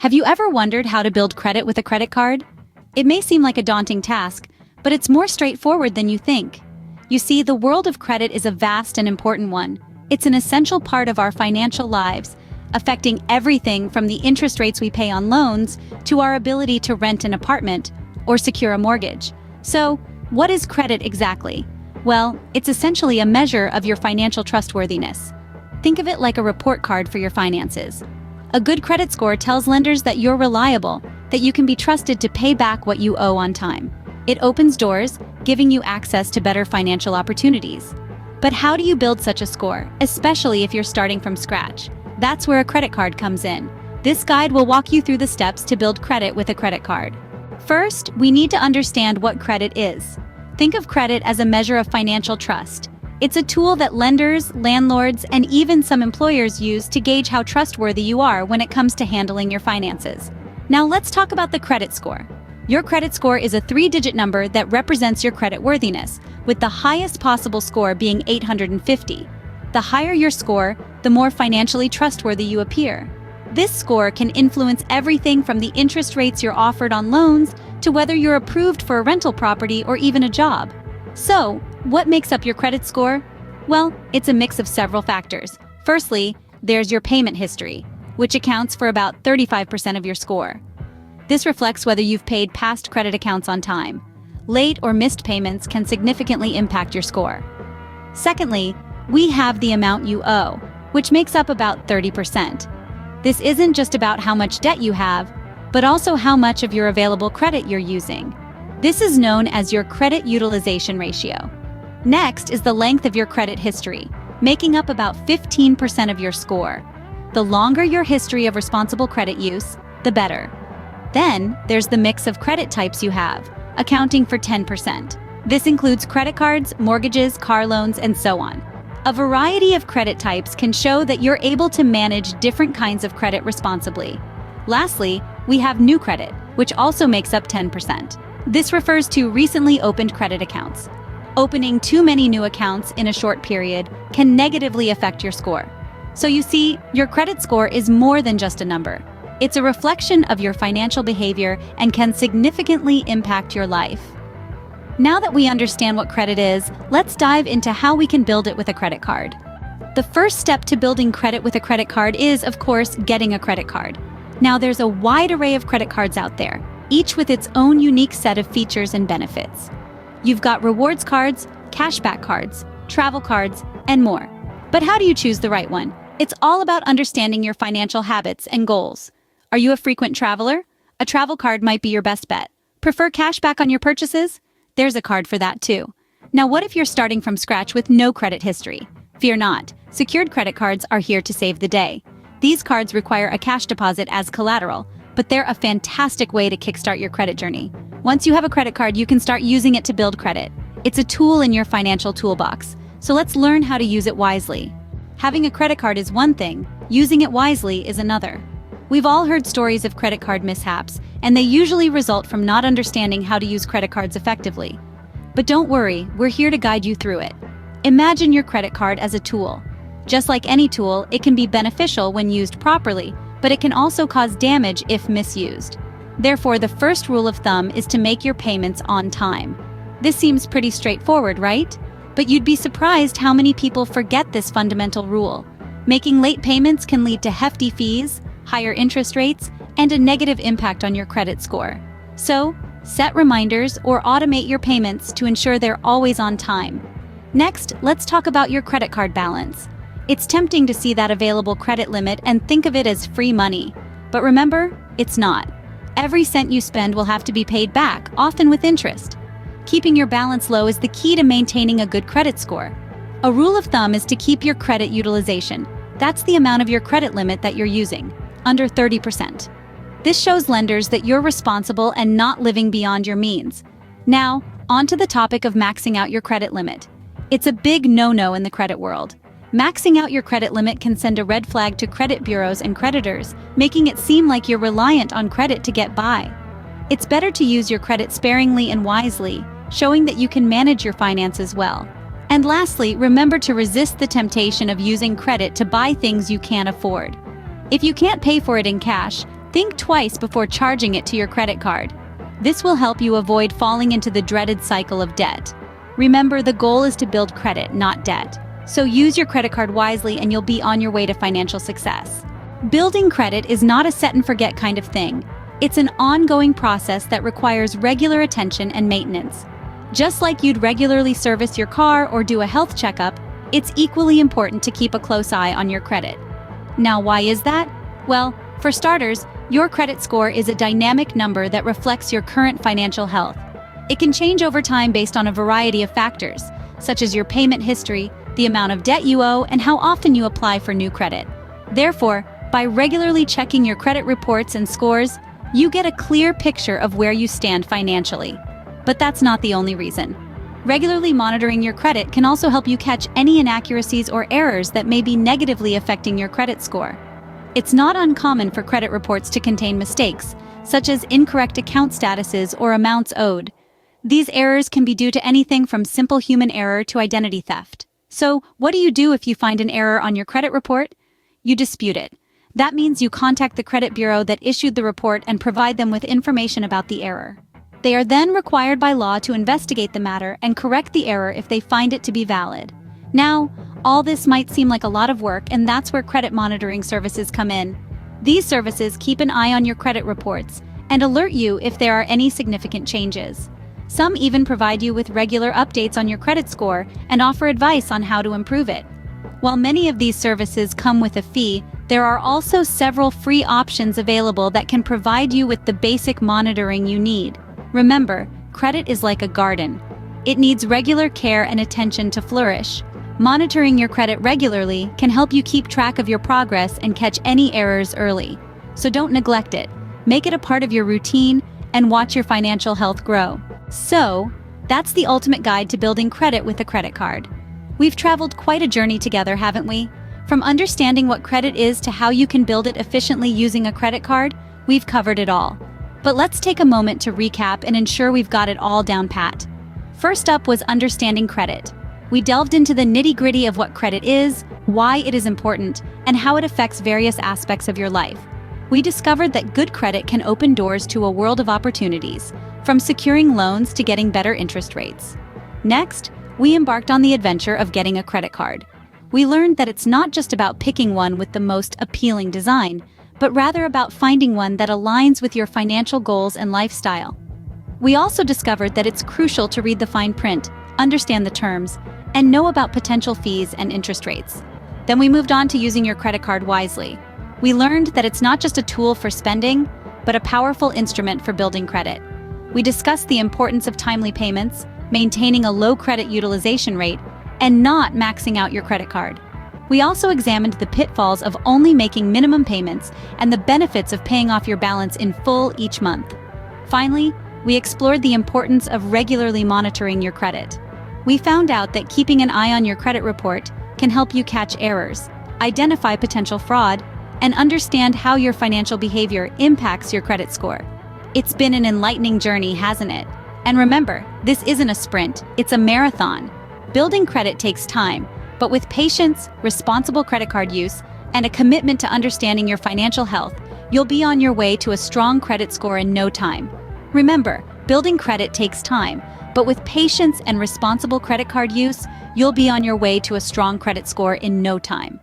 Have you ever wondered how to build credit with a credit card? It may seem like a daunting task, but it's more straightforward than you think. You see, the world of credit is a vast and important one. It's an essential part of our financial lives, affecting everything from the interest rates we pay on loans to our ability to rent an apartment or secure a mortgage. So, what is credit exactly? Well, it's essentially a measure of your financial trustworthiness. Think of it like a report card for your finances. A good credit score tells lenders that you're reliable, that you can be trusted to pay back what you owe on time. It opens doors, giving you access to better financial opportunities. But how do you build such a score, especially if you're starting from scratch? That's where a credit card comes in. This guide will walk you through the steps to build credit with a credit card. First, we need to understand what credit is. Think of credit as a measure of financial trust. It's a tool that lenders, landlords, and even some employers use to gauge how trustworthy you are when it comes to handling your finances. Now let's talk about the credit score. Your credit score is a 3-digit number that represents your credit worthiness, with the highest possible score being 850. The higher your score, the more financially trustworthy you appear. This score can influence everything from the interest rates you're offered on loans to whether you're approved for a rental property or even a job. So, what makes up your credit score? Well, it's a mix of several factors. Firstly, there's your payment history, which accounts for about 35% of your score. This reflects whether you've paid past credit accounts on time. Late or missed payments can significantly impact your score. Secondly, we have the amount you owe, which makes up about 30%. This isn't just about how much debt you have, but also how much of your available credit you're using. This is known as your credit utilization ratio. Next is the length of your credit history, making up about 15% of your score. The longer your history of responsible credit use, the better. Then, there's the mix of credit types you have, accounting for 10%. This includes credit cards, mortgages, car loans, and so on. A variety of credit types can show that you're able to manage different kinds of credit responsibly. Lastly, we have new credit, which also makes up 10%. This refers to recently opened credit accounts. Opening too many new accounts in a short period can negatively affect your score. So you see, your credit score is more than just a number. It's a reflection of your financial behavior and can significantly impact your life. Now that we understand what credit is, let's dive into how we can build it with a credit card. The first step to building credit with a credit card is, of course, getting a credit card. Now, there's a wide array of credit cards out there, each with its own unique set of features and benefits. You've got rewards cards, cashback cards, travel cards, and more. But how do you choose the right one? It's all about understanding your financial habits and goals. Are you a frequent traveler? A travel card might be your best bet. Prefer cashback on your purchases? There's a card for that too. Now, what if you're starting from scratch with no credit history? Fear not. Secured credit cards are here to save the day. These cards require a cash deposit as collateral, but they're a fantastic way to kickstart your credit journey. Once you have a credit card, you can start using it to build credit. It's a tool in your financial toolbox, so let's learn how to use it wisely. Having a credit card is one thing, using it wisely is another. We've all heard stories of credit card mishaps, and they usually result from not understanding how to use credit cards effectively. But don't worry, we're here to guide you through it. Imagine your credit card as a tool. Just like any tool, it can be beneficial when used properly, but it can also cause damage if misused. Therefore, the first rule of thumb is to make your payments on time. This seems pretty straightforward, right? But you'd be surprised how many people forget this fundamental rule. Making late payments can lead to hefty fees, higher interest rates, and a negative impact on your credit score. So, set reminders or automate your payments to ensure they're always on time. Next, let's talk about your credit card balance. It's tempting to see that available credit limit and think of it as free money. But remember, it's not. Every cent you spend will have to be paid back, often with interest. Keeping your balance low is the key to maintaining a good credit score. A rule of thumb is to keep your credit utilization. That's the amount of your credit limit that you're using, under 30%. This shows lenders that you're responsible and not living beyond your means. Now, on to the topic of maxing out your credit limit. It's a big no-no in the credit world. Maxing out your credit limit can send a red flag to credit bureaus and creditors, making it seem like you're reliant on credit to get by. It's better to use your credit sparingly and wisely, showing that you can manage your finances well. And lastly, remember to resist the temptation of using credit to buy things you can't afford. If you can't pay for it in cash, Think twice before charging it to your credit card. This will help you avoid falling into the dreaded cycle of debt. Remember, the goal is to build credit, not debt. So use your credit card wisely and you'll be on your way to financial success. Building credit is not a set-and-forget kind of thing. It's an ongoing process that requires regular attention and maintenance. Just like you'd regularly service your car or do a health checkup, it's equally important to keep a close eye on your credit. Now, why is that? Well, for starters, your credit score is a dynamic number that reflects your current financial health. It can change over time based on a variety of factors, such as your payment history, the amount of debt you owe, and how often you apply for new credit. Therefore, by regularly checking your credit reports and scores, you get a clear picture of where you stand financially. But that's not the only reason. Regularly monitoring your credit can also help you catch any inaccuracies or errors that may be negatively affecting your credit score. It's not uncommon for credit reports to contain mistakes, such as incorrect account statuses or amounts owed. These errors can be due to anything from simple human error to identity theft. So, what do you do if you find an error on your credit report? You dispute it. That means you contact the credit bureau that issued the report and provide them with information about the error. They are then required by law to investigate the matter and correct the error if they find it to be valid. Now, all this might seem like a lot of work, and that's where credit monitoring services come in. These services keep an eye on your credit reports and alert you if there are any significant changes. Some even provide you with regular updates on your credit score and offer advice on how to improve it. While many of these services come with a fee, there are also several free options available that can provide you with the basic monitoring you need. Remember, credit is like a garden. It needs regular care and attention to flourish. Monitoring your credit regularly can help you keep track of your progress and catch any errors early. So don't neglect it. Make it a part of your routine and watch your financial health grow. So, that's the ultimate guide to building credit with a credit card. We've traveled quite a journey together, haven't we? From understanding what credit is to how you can build it efficiently using a credit card, we've covered it all. But let's take a moment to recap and ensure we've got it all down pat. First up was understanding credit. We delved into the nitty-gritty of what credit is, why it is important, and how it affects various aspects of your life. We discovered that good credit can open doors to a world of opportunities, from securing loans to getting better interest rates. Next, we embarked on the adventure of getting a credit card. We learned that it's not just about picking one with the most appealing design, but rather about finding one that aligns with your financial goals and lifestyle. We also discovered that it's crucial to read the fine print, understand the terms, and know about potential fees and interest rates. Then we moved on to using your credit card wisely. We learned that it's not just a tool for spending, but a powerful instrument for building credit. We discussed the importance of timely payments, maintaining a low credit utilization rate, and not maxing out your credit card. We also examined the pitfalls of only making minimum payments and the benefits of paying off your balance in full each month. Finally, we explored the importance of regularly monitoring your credit. We found out that keeping an eye on your credit report can help you catch errors, identify potential fraud, and understand how your financial behavior impacts your credit score. It's been an enlightening journey, hasn't it? And remember, this isn't a sprint, it's a marathon. Building credit takes time, but with patience, responsible credit card use, and a commitment to understanding your financial health, you'll be on your way to a strong credit score in no time. Remember, building credit takes time, but with patience and responsible credit card use, you'll be on your way to a strong credit score in no time.